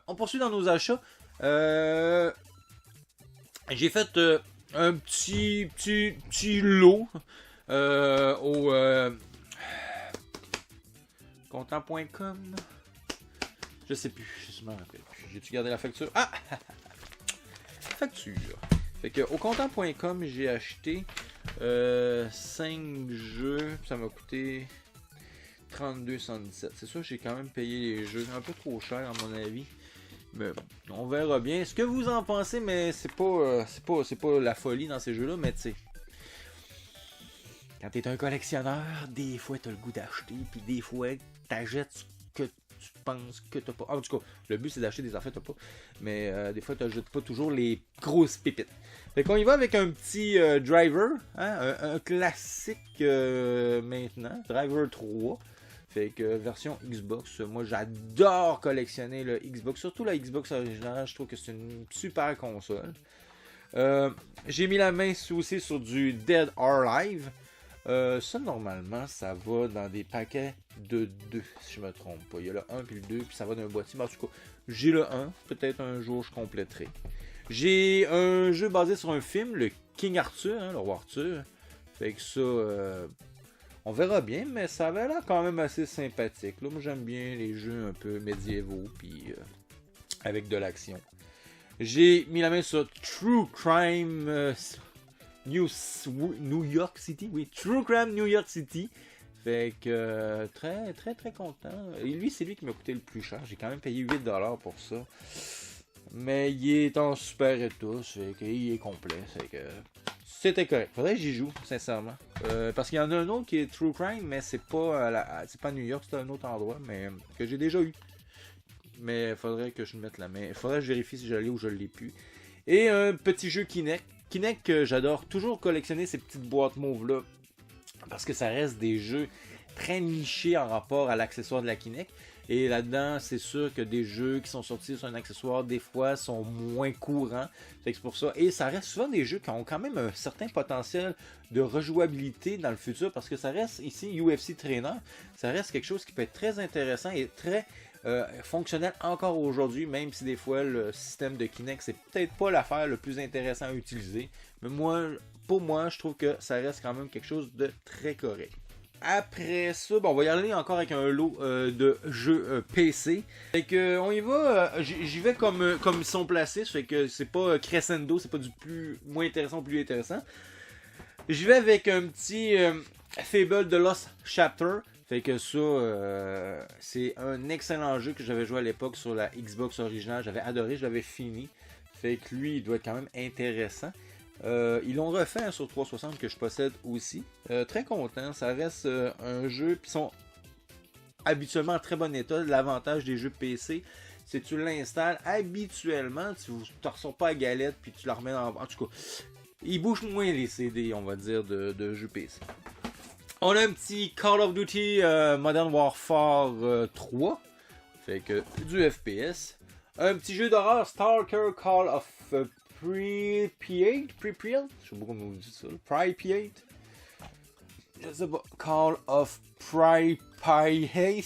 On poursuit dans nos achats. J'ai fait un petit lot au content.com. Je sais plus, je me rappelle plus. J'ai-tu gardé la facture? Ah! Facture. Fait que au content.com, j'ai acheté 5 jeux. Ça m'a coûté 32,117. C'est sûr, j'ai quand même payé les jeux un peu trop cher à mon avis. Mais on verra bien ce que vous en pensez, mais c'est pas la folie dans ces jeux-là, mais tu sais. Quand t'es un collectionneur, des fois t'as le goût d'acheter, puis des fois t'achètes ce que tu penses que t'as pas. En tout cas, le but c'est d'acheter des affaires que t'as pas. Mais des fois t'achètes pas toujours les grosses pépites. Fait qu'on y va avec un petit driver, hein, un classique maintenant, driver 3. Fait que version Xbox, moi j'adore collectionner le Xbox, surtout la Xbox originale, je trouve que c'est une super console. J'ai mis la main aussi sur du Dead or Alive. Ça normalement ça va dans des paquets de 2 si je me trompe pas. Il y a le 1 puis le 2 puis ça va d'un boîtier. Mais en tout cas, j'ai le 1, peut-être un jour je compléterai. J'ai un jeu basé sur un film, le King Arthur, hein, le roi Arthur. Fait que ça, on verra bien, mais ça avait l'air quand même assez sympathique. Là, moi j'aime bien les jeux un peu médiévaux puis avec de l'action. J'ai mis la main sur True Crime New York City, oui, True Crime New York City. Fait que très très très content. Et lui, c'est lui qui m'a coûté le plus cher. J'ai quand même payé 8$ pour ça. Mais il est en super état, fait qu'il est complet. Fait que c'était correct. Faudrait que j'y joue, sincèrement. Parce qu'il y en a un autre qui est True Crime, mais c'est pas c'est pas New York, c'est un autre endroit, mais que j'ai déjà eu. Mais il faudrait que je mette la main. Il faudrait que je vérifie si je l'ai ou je l'ai plus. Et un petit jeu Kinect. Kinect, j'adore toujours collectionner ces petites boîtes mauves-là. Parce que ça reste des jeux très nichés en rapport à l'accessoire de la Kinect. Et là-dedans, c'est sûr que des jeux qui sont sortis sur un accessoire, des fois, sont moins courants. Fait que c'est pour ça. Et ça reste souvent des jeux qui ont quand même un certain potentiel de rejouabilité dans le futur. Parce que ça reste ici, UFC Trainer, ça reste quelque chose qui peut être très intéressant et très fonctionnel encore aujourd'hui. Même si des fois, le système de Kinect, c'est peut-être pas l'affaire le plus intéressant à utiliser. Mais pour moi, je trouve que ça reste quand même quelque chose de très correct. Après ça, bon, on va y aller encore avec un lot de jeux PC. Fait que on y va, j'y vais comme ils sont placés. Fait que c'est pas crescendo, c'est pas du moins intéressant au plus intéressant. J'y vais avec un petit Fable de Lost Chapter. Fait que ça, c'est un excellent jeu que j'avais joué à l'époque sur la Xbox originale. J'avais adoré, je l'avais fini. Fait que lui, il doit être quand même intéressant. Ils l'ont refait sur 360 que je possède aussi. Très content. Ça reste un jeu. Puis ils sont habituellement en très bon état. L'avantage des jeux PC, c'est que tu l'installes habituellement. Tu ne ressors pas à galette. Puis tu la remets en tout cas, ils bougent moins les CD, on va dire, de jeux PC. On a un petit Call of Duty Modern Warfare 3. Fait que du FPS. Un petit jeu d'horreur Stalker Call of Pripyat? Je sais pas comment on dit ça. Pripyat? Je sais pas. Call of Pripyat.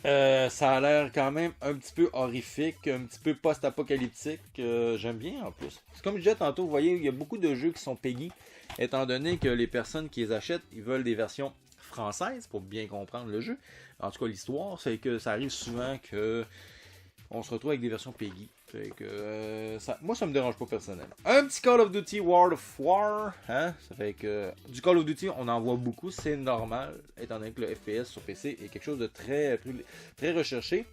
Ça a l'air quand même un petit peu horrifique, un petit peu post-apocalyptique. J'aime bien en plus. C'est comme je disais tantôt, vous voyez, il y a beaucoup de jeux qui sont payés, étant donné que les personnes qui les achètent, ils veulent des versions françaises pour bien comprendre le jeu. En tout cas, l'histoire, c'est que ça arrive souvent que on se retrouve avec des versions Peggy. Fait que moi ça me dérange pas personnellement. Un petit Call of Duty World of War, hein? Ça fait que du Call of Duty on en voit beaucoup, c'est normal, étant donné que le FPS sur PC est quelque chose de très recherché.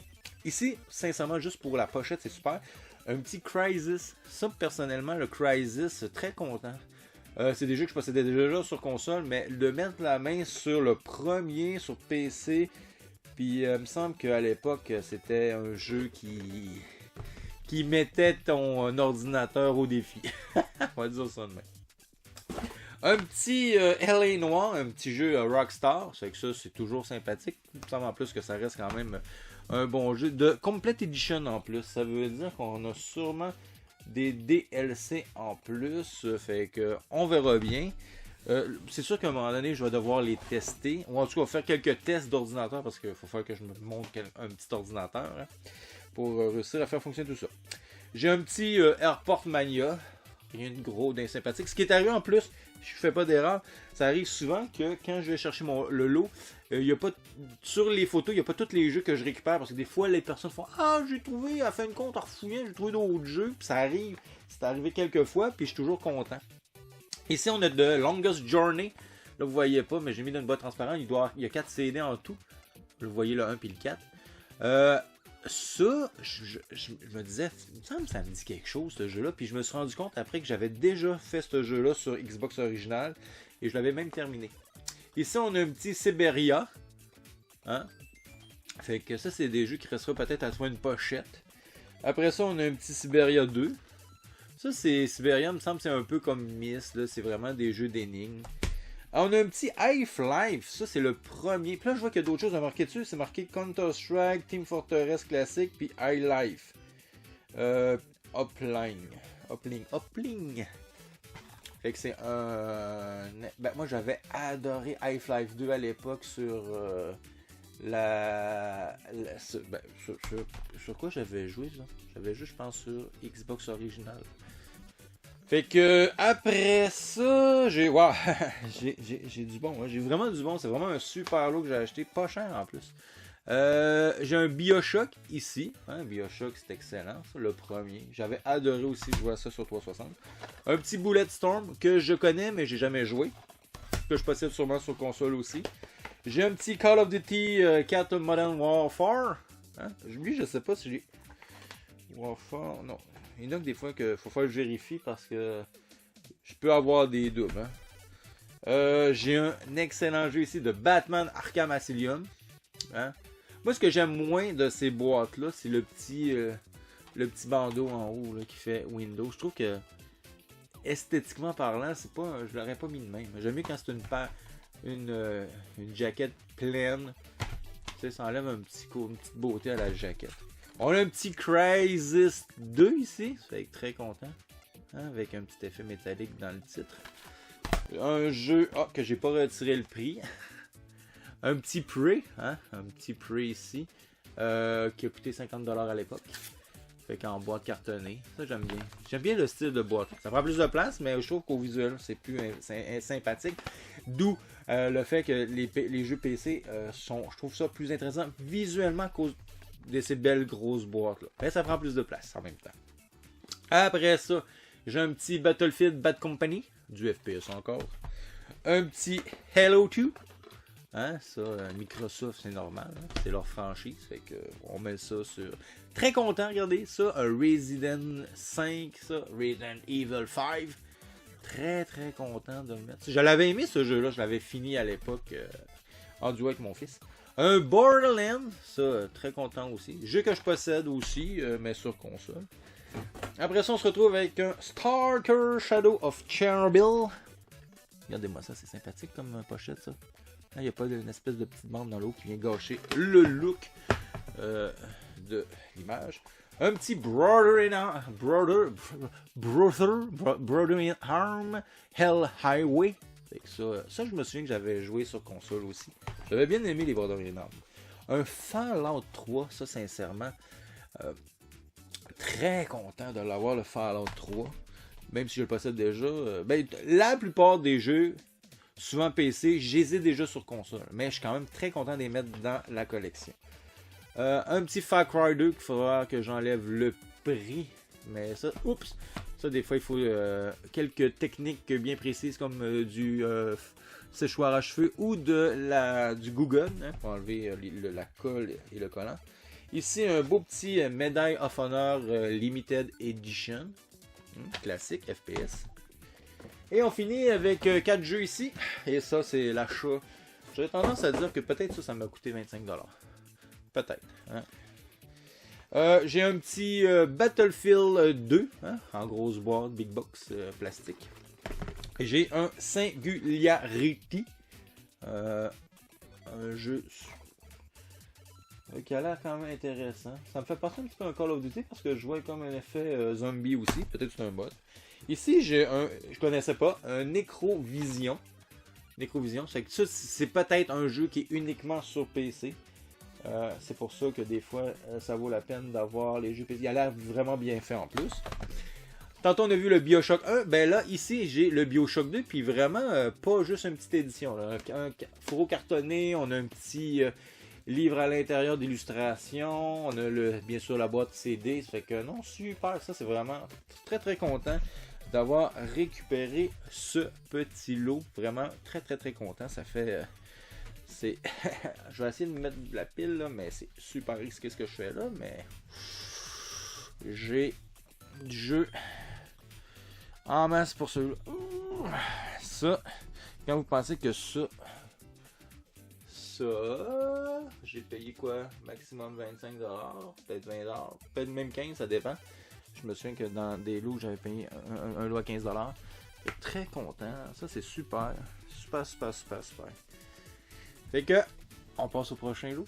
Ici, sincèrement, juste pour la pochette, c'est super. Un petit Crysis. Ça, personnellement, le Crysis, très content. C'est des jeux que je possédais déjà sur console, mais de mettre la main sur le premier sur PC, puis il me semble qu'à l'époque, c'était un jeu qui mettait ton ordinateur au défi. On va dire ça de même. Un petit LA Noire, un petit jeu Rockstar. C'est que ça, c'est toujours sympathique. Il me semble en plus que ça reste quand même un bon jeu. De Complete Edition en plus. Ça veut dire qu'on a sûrement des DLC en plus. Fait que on verra bien. C'est sûr qu'à un moment donné, je vais devoir les tester. Ou en tout cas, faire quelques tests d'ordinateur parce qu'il faut faire que je me montre un petit ordinateur hein, pour réussir à faire fonctionner tout ça. J'ai un petit Airport Mania. Rien de gros, d'insympathique. Ce qui est arrivé en plus, je fais pas d'erreur, ça arrive souvent que quand je vais chercher le lot, y a pas, sur les photos, il n'y a pas tous les jeux que je récupère. Parce que des fois, les personnes font Ah, j'ai trouvé, à fin de compte, en refouillant, j'ai trouvé d'autres jeux. Puis ça arrive, c'est arrivé quelques fois, puis je suis toujours content. Ici, on a The Longest Journey. Là, vous voyez pas, mais j'ai mis dans une boîte transparente. Il y a 4 CD en tout. Vous voyez le 1 puis le 4. Ça, je me disais, il me semble que ça me dit quelque chose, ce jeu-là. Puis je me suis rendu compte après que j'avais déjà fait ce jeu-là sur Xbox original. Et je l'avais même terminé. Ici, on a un petit Siberia. Hein? Fait que ça, c'est des jeux qui resteront peut-être à trouver une pochette. Après ça, on a un petit Siberia 2. Ça, c'est Siberia, me semble, c'est un peu comme Myst. C'est vraiment des jeux d'énigmes. On a un petit Half-Life. Ça, c'est le premier. Puis là, je vois qu'il y a d'autres choses à marquer dessus. C'est marqué Counter-Strike, Team Fortress classique, puis Half-Life. Uplink. Fait que c'est un... Ben, moi, j'avais adoré Half-Life 2 à l'époque sur sur quoi j'avais joué, ça? J'avais joué, je pense, sur Xbox original. Fait que après ça, j'ai wow, j'ai du bon, hein. J'ai vraiment du bon, c'est vraiment un super lot que j'ai acheté, pas cher en plus. J'ai un BioShock ici, hein, BioShock c'est excellent, ça, le premier. J'avais adoré aussi jouer ça sur 360. Un petit Bulletstorm que je connais mais j'ai jamais joué, que je possède sûrement sur console aussi. J'ai un petit Call of Duty 4 Modern Warfare, hein? Lui je sais pas si j'ai... Warfare, non. Il y en a que des fois qu'il faut faire que je vérifie parce que je peux avoir des doubles. Hein. J'ai un excellent jeu ici de Batman Arkham Asylum. Hein. Moi, ce que j'aime moins de ces boîtes-là, c'est le petit bandeau en haut là, qui fait Windows. Je trouve que esthétiquement parlant, c'est pas, je l'aurais pas mis de même. J'aime mieux quand c'est une jaquette pleine. Tu sais, ça enlève une petite beauté à la jaquette. On a un petit Crysis 2 ici, ça fait être très content, hein, avec un petit effet métallique dans le titre. Un jeu que j'ai pas retiré le prix. Un petit Prey, hein, un petit Prey ici, qui a coûté 50$ à l'époque. Fait qu'en boîte cartonnée, ça j'aime bien. J'aime bien le style de boîte. Ça prend plus de place, mais je trouve qu'au visuel c'est plus sympathique. D'où le fait que les jeux PC je trouve ça plus intéressant visuellement à cause de ces belles grosses boîtes là. Mais ça prend plus de place en même temps. Après ça, j'ai un petit Battlefield Bad Company, du FPS encore. Un petit Halo 2. Hein, ça, Microsoft, c'est normal. Hein? C'est leur franchise. Fait que on met ça sur... Très content, regardez ça. Un Resident 5, ça. Resident Evil 5. Très, très content de le mettre. Je l'avais aimé, ce jeu-là. Je l'avais fini à l'époque en duo avec mon fils. Un Borderlands, ça, très content aussi. Jeu que je possède aussi, mais sur console. Après ça, on se retrouve avec un Stalker Shadow of Chernobyl. Regardez-moi ça, c'est sympathique comme pochette, ça. Il n'y a pas une espèce de petite bande dans l'eau qui vient gâcher le look de l'image. Un petit Brother in Arm Hell Highway. Ça, je me souviens que j'avais joué sur console aussi. J'avais bien aimé les Brother in Arm. Un Fallout 3, ça sincèrement, très content de l'avoir le Fallout 3. Même si je le possède déjà. La plupart des jeux, souvent PC, j'hésite déjà sur console. Mais je suis quand même très content de les mettre dans la collection. Un petit Far Cry 2 qu'il faudra que j'enlève le prix. Mais ça, ça des fois il faut quelques techniques bien précises comme du séchoir à cheveux ou du Google hein, pour enlever la colle et le collant. Ici un beau petit Medal of Honor Limited Edition. Classique FPS. Et on finit avec 4 jeux ici. Et ça, c'est l'achat. J'aurais tendance à dire que peut-être ça m'a coûté 25$. Peut-être. Hein? J'ai un petit Battlefield 2. Hein? En grosse boîte, big box plastique. Et j'ai un Singularity. Un jeu qui a l'air quand même intéressant. Ça me fait penser un petit peu à un Call of Duty parce que je vois comme un effet zombie aussi. Peut-être que c'est un bot. Ici, j'ai je connaissais pas, un Necrovision. Necrovision. Ça, c'est peut-être un jeu qui est uniquement sur PC. C'est pour ça que des fois, ça vaut la peine d'avoir les jeux PC. Il a l'air vraiment bien fait en plus. Tantôt, on a vu le BioShock 1. Ben là, ici, j'ai le BioShock 2. Puis vraiment, pas juste une petite édition. Là. Un fourreau cartonné. On a un petit livre à l'intérieur d'illustration. On a bien sûr la boîte CD. Ça fait que non, super. Ça, c'est vraiment très très content d'avoir récupéré ce petit lot. Vraiment très très très content. Ça fait... c'est je vais essayer de mettre de la pile là, mais c'est super risqué ce que je fais là, mais j'ai du jeu en masse pour celui-là. Ça, quand vous pensez que ça, j'ai payé quoi? Maximum 25$, peut-être 20$, peut-être même 15$, ça dépend. Je me souviens que dans des lots, j'avais payé un lot à 15$. Je suis très content. Ça, c'est super. Super. Fait que, on passe au prochain lot.